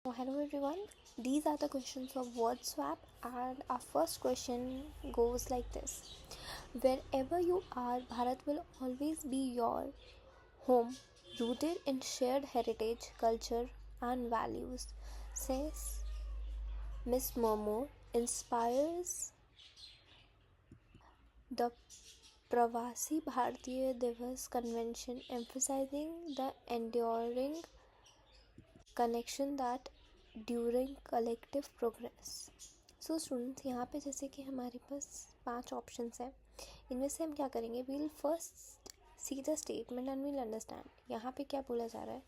Hello everyone. These are the questions of word swap, and our first question goes like this. Wherever you are, Bharat will always be your home, rooted in shared heritage, culture, and values, says Miss Murmur, inspires the Pravasi Bharatiya Divas Convention, emphasizing the enduring connection that during collective progress. So students, यहाँ पे जैसे कि हमारे पास 5 options हैं. इनमें से हम क्या करेंगे, we'll first see the statement and we'll understand. यहाँ पे क्या बोला जा रहा है,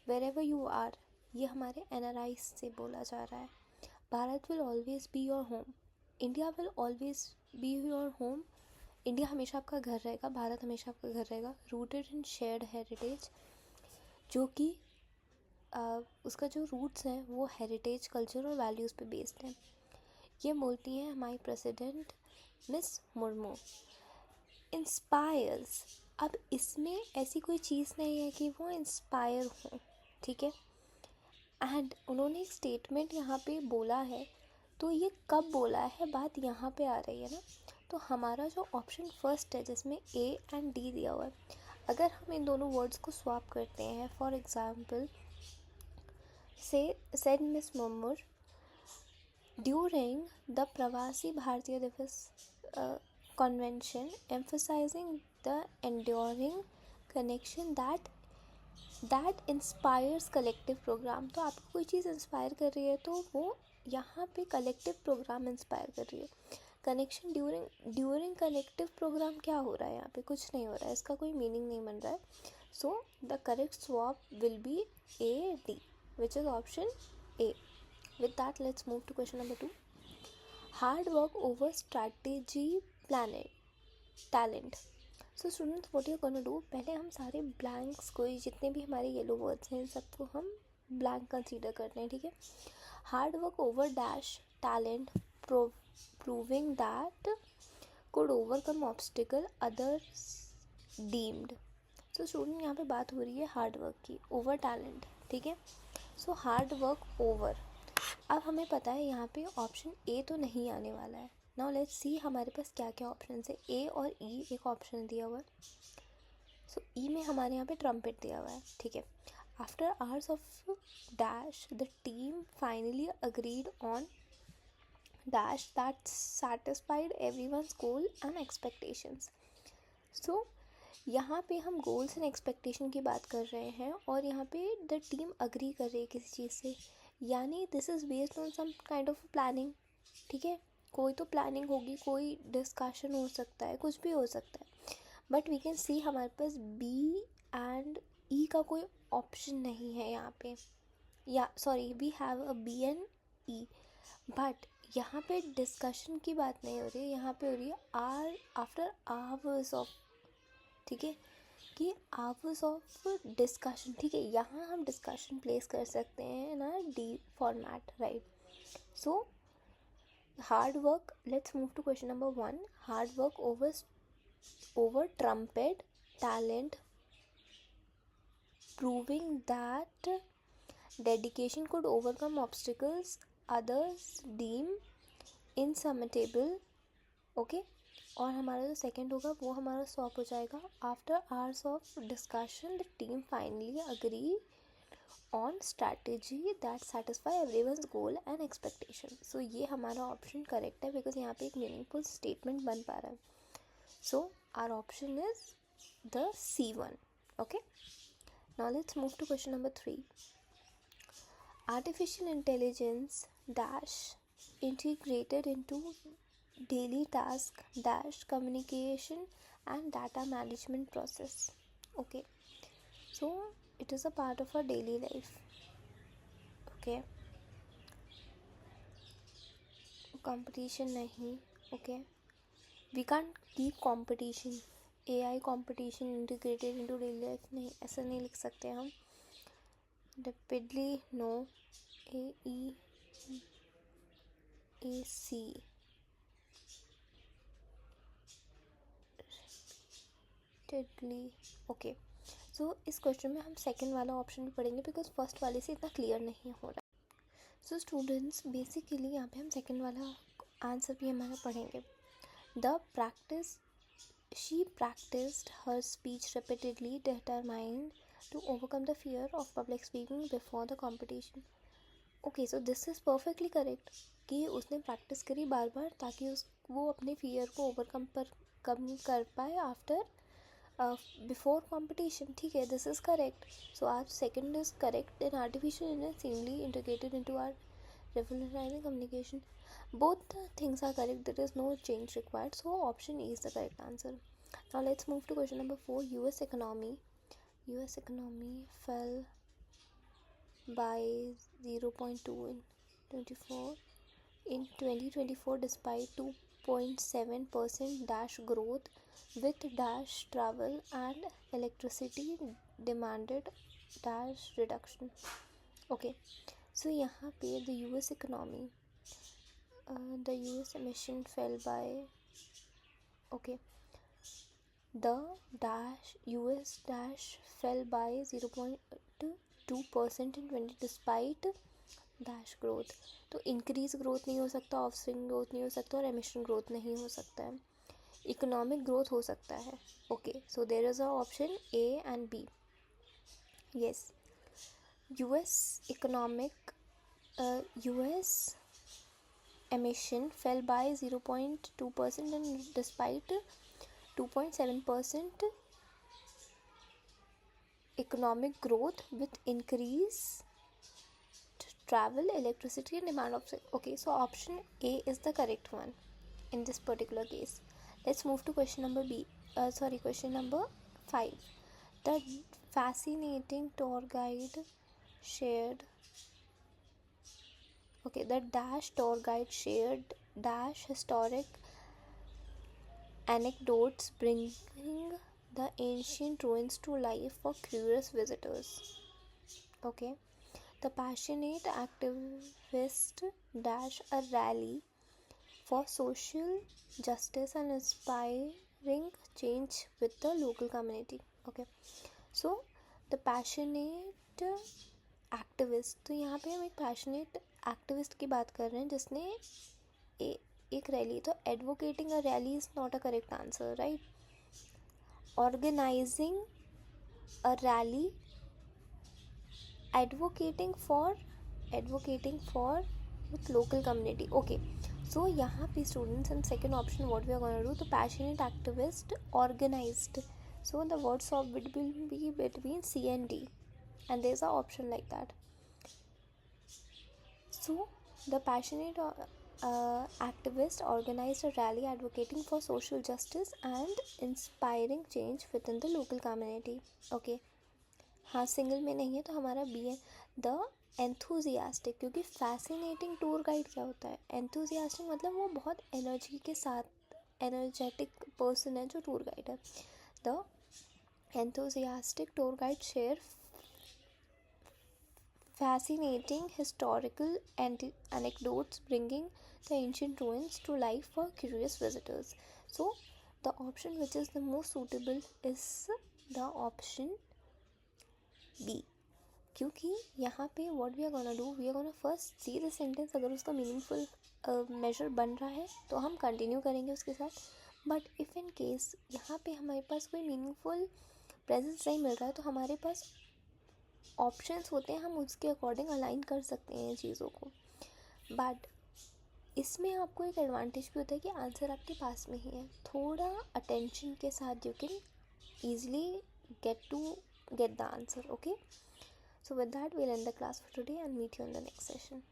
वेर एवर यू आर, ये हमारे एनआरआई से बोला जा रहा है. Bharat will always be your home, India will always be your home. India हमेशा आपका घर रहेगा, भारत हमेशा आपका घर रहेगा. रूटेड इन शेयर्ड हेरिटेज, जो कि उसका जो रूट्स हैं वो हेरिटेज, कल्चर और वैल्यूज़ पे बेस्ड हैं. ये बोलती हैं हमारी प्रेसिडेंट मिस मुर्मू. इंस्पायर्स, अब इसमें ऐसी कोई चीज़ नहीं है कि वो इंस्पायर हो, ठीक है. एंड उन्होंने एक स्टेटमेंट यहाँ पे बोला है, तो ये कब बोला है, बात यहाँ पे आ रही है ना. तो हमारा जो ऑप्शन फर्स्ट है जिसमें ए एंड डी दिया हुआ है, अगर हम इन दोनों वर्ड्स को स्वैप करते हैं, for example said Miss Murmur, during the Pravasi Bharatiya Divas convention, emphasizing the enduring connection that inspires collective program. तो आपको कोई चीज़ इंस्पायर कर रही है तो वो यहाँ पे कलेक्टिव प्रोग्राम इंस्पायर कर रही है. कनेक्शन ड्यूरिंग कलेक्टिव प्रोग्राम क्या हो रहा है यहाँ पे, कुछ नहीं हो रहा है, इसका कोई मीनिंग नहीं बन रहा है. So the correct swap will be A D, which is option A. With that, let's move to question number 2. Hard work over strategy, talent. So students, what you're gonna do, पहले हम सारे blanks को, जितने भी हमारे yellow words हैं, सबको हम blank कंसीडर करते हैं, ठीक है. Hard work over dash talent, proving that could overcome obstacle others deemed. So student, यहाँ पे बात हो रही है हार्ड वर्क की ओवर टैलेंट, ठीक है. सो हार्ड वर्क ओवर. अब हमें पता है यहाँ पे ऑप्शन ए तो नहीं आने वाला है. नाउ लेट्स सी हमारे पास क्या क्या ऑप्शन है. ए और ई एक ऑप्शन दिया हुआ है. सो ई में हमारे यहाँ पे ट्रम्पेट दिया हुआ है, ठीक है. After hours of dash the team finally agreed on dash that satisfied everyone's goal and expectations. So यहाँ पे हम गोल्स एंड एक्सपेक्टेशन की बात कर रहे हैं और यहाँ पे द टीम अग्री कर रही है किसी चीज़ से, यानी this is based on some kind of planning, ठीक है. कोई तो प्लानिंग होगी, कोई डिस्कशन हो सकता है, कुछ भी हो सकता है. बट वी कैन सी हमारे पास बी एंड ई का कोई ऑप्शन नहीं है यहाँ पे, या sorry, we have a B and E, but यहाँ पे डिस्कशन की बात नहीं हो रही है. यहाँ पे हो रही है आर आफ्टर आवर्स ऑफ, ठीक है, कि आवर्स ऑफ डिस्कशन, ठीक है. यहाँ हम डिस्कशन प्लेस कर सकते हैं ना D format, right. So hard work, let's move to question number 1. Hard work over trumpet talent, proving that dedication could overcome obstacles others deem insurmountable, okay. और हमारा जो सेकंड होगा वो हमारा स्वैप हो जाएगा. After hours of discussion the team finally agree on strategy that satisfy everyone's goal and expectation. So ये हमारा ऑप्शन करेक्ट है, बिकॉज यहाँ पे एक मीनिंगफुल स्टेटमेंट बन पा रहा है. So our option is the C1, okay. Now let's move to question number 3. Artificial intelligence dash integrated into daily task dash communication and data management process, okay. So it is a part of our daily life, okay. competition nahi, okay. we can't keep competition, AI competition integrated into daily life, नहीं, ऐसा नहीं लिख सकते हम. rapidly no, AEAC, okay. So इस question में हम second वाला ऑप्शन भी पढ़ेंगे, बिकॉज फर्स्ट वाले से इतना क्लियर नहीं हो रहा. सो स्टूडेंट्स बेसिकली यहाँ पे हम सेकंड वाला आंसर भी हमारा पढ़ेंगे. The practice She practiced her speech repeatedly, determined to overcome the fear of public speaking before the competition. Okay, so this is perfectly correct कि उसने प्रैक्टिस करी बार बार ताकि वो अपने फियर को ओवरकम कम कर पाए आफ्टर बिफोर कंपटीशन. ठीक है, this is correct. So our second is correct. Then artificial intelligence seamlessly integrated into our revolutionizing communication. Both the things are correct. There is no change required. So option E is the correct answer. Now let's move to question number 4. US economy fell by 0.2 in 2024 despite 2.7% dash growth with dash travel and electricity demanded dash reduction. Okay, so यहाँ पे the US economy, the US emission fell by, okay, the dash US dash fell by 0.2% in 20 despite dash growth. तो increase growth नहीं हो सकता, of swing growth नहीं हो सकता और एमिशन ग्रोथ नहीं हो सकता है. इकोनॉमिक ग्रोथ हो सकता है. Okay, so there is a option A and B. yes, US emission fell by 0.2% and despite 2.7% economic growth with increased travel, electricity and demand of. Okay, so option A is the correct one in this particular case. Let's move to question number number 5. The fascinating tour guide shared dash historic anecdotes bringing the ancient ruins to life for curious visitors. Okay, the passionate activist dash a rally for social justice and inspiring change with the local community. Okay, so the passionate activist, तो यहाँ पे हम एक passionate activist की बात कर रहे हैं जिसने एक रैली. तो advocating a rally is not a correct answer, right? Organizing a rally, advocating for with local community. Okay, so यहाँ पे students in second option what we are going to do, the passionate activist organized. So the word solve will be between C and D and there's an option like that. So the passionate activist organized a rally advocating for social justice and inspiring change within the local community. Okay, हाँ single में नहीं है तो हमारा B है. The enthusiastic, क्योंकि fascinating tour guide क्या होता है? एंथुजियास्टिक मतलब वो बहुत एनर्जी के साथ एनर्जेटिक पर्सन है जो टूर गाइड है. The enthusiastic tour guide share fascinating historical anecdotes bringing the ancient ruins to life for curious visitors. So the option which is the most suitable is the option B, क्योंकि यहाँ पे what we are gonna do, we are gonna first see the sentence. अगर उसका meaningful major बन रहा है तो हम कंटिन्यू करेंगे उसके साथ. बट इफ़ इन केस यहाँ पे हमारे पास कोई मीनिंगफुल प्रेजेंस नहीं मिल रहा है तो हमारे पास ऑप्शंस होते हैं, हम उसके अकॉर्डिंग अलाइन कर सकते हैं चीज़ों को. बट इसमें आपको एक एडवांटेज भी होता है कि आंसर आपके पास में ही है. थोड़ा अटेंशन के साथ you can easily get the answer. Okay, so with that we'll end the class for today and meet you in the next session.